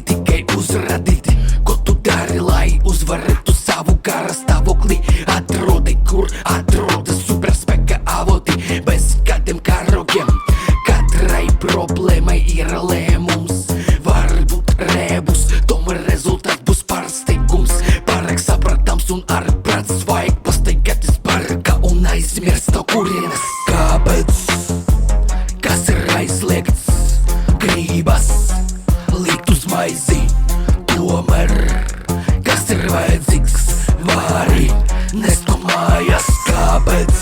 vajadzēja tikai uzradīt, ko tu dari, lai uzvarētu savu kara stāvokli. Atrodi, kur atrodas superspēka avoti, bez kādiem karogiem. Katrai problēmai ir lēmums, varbūt rebus, tomēr rezultāts būs pārsteigums. Pārāk saprātams un ar prāts vajag pastaigāties parka un aizmirst no kurienes. Kāpēc? Kas ir aizliegts? Gribas likt uz maizi, tomēr kas ir vajadzīgs? Vari nest no mājas. Kāpēc?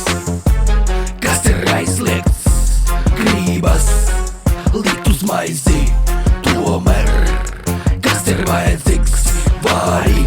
Kas ir aizliegts? Gribas likt uz maizi, tomēr kas ir vajadzīgs? Vari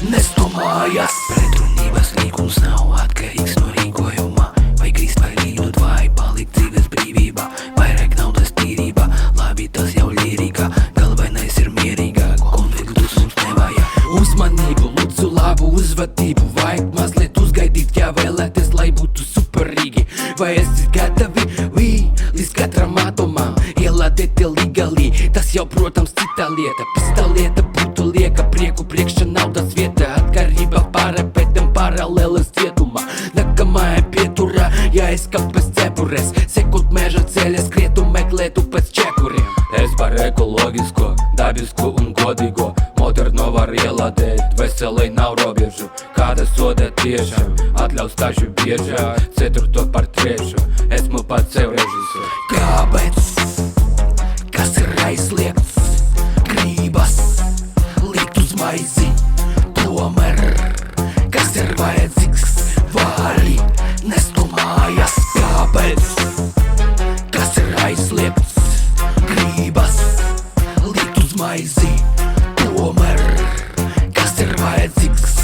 nest no mājas. Pretrunības līgums nav atkarīgs no rīkojuma, vai grīst vai līdot, vai palikt dzīves brīvībā. Vairāk naudas tīrība, labi tas jau lirika, galvenais ir mierīga, konfliktus mums nevajag. Uzmanību, lūdzu labu uzvedību, vajag mazliet uzgaidīt, ja vēlēties, lai būtu superīgi. Vai esi gatavi? Līdz katram atomam ielādēti legāli, tas jau, protams, cita lieta. Pistolieta būtu lieka, prieku priekšā naudas vieta, atkarība pārepētam paralēlas cietumā. Nākamajā pieturā jāizkāpjas cepures, sekot meža ceļa, skrietu meklētu pēc čekuriem. Es par ekoloģisko, dabisku un godīgo, moderno var ielādēt, veselai nav robežu. Kāda soda tiešām, atļaus taču biežāk, ceturto par trešo, esmu pats sev režisors. Kāpēc? Kas ir aizliegts? Gribas likt uz maizi, tomēr kas ir vajadzīgs? Vari nest no mājas. Kāpēc? Kas ir aizliegts? Gribas likt uz maizi, tomēr kas ir vajadzīgs?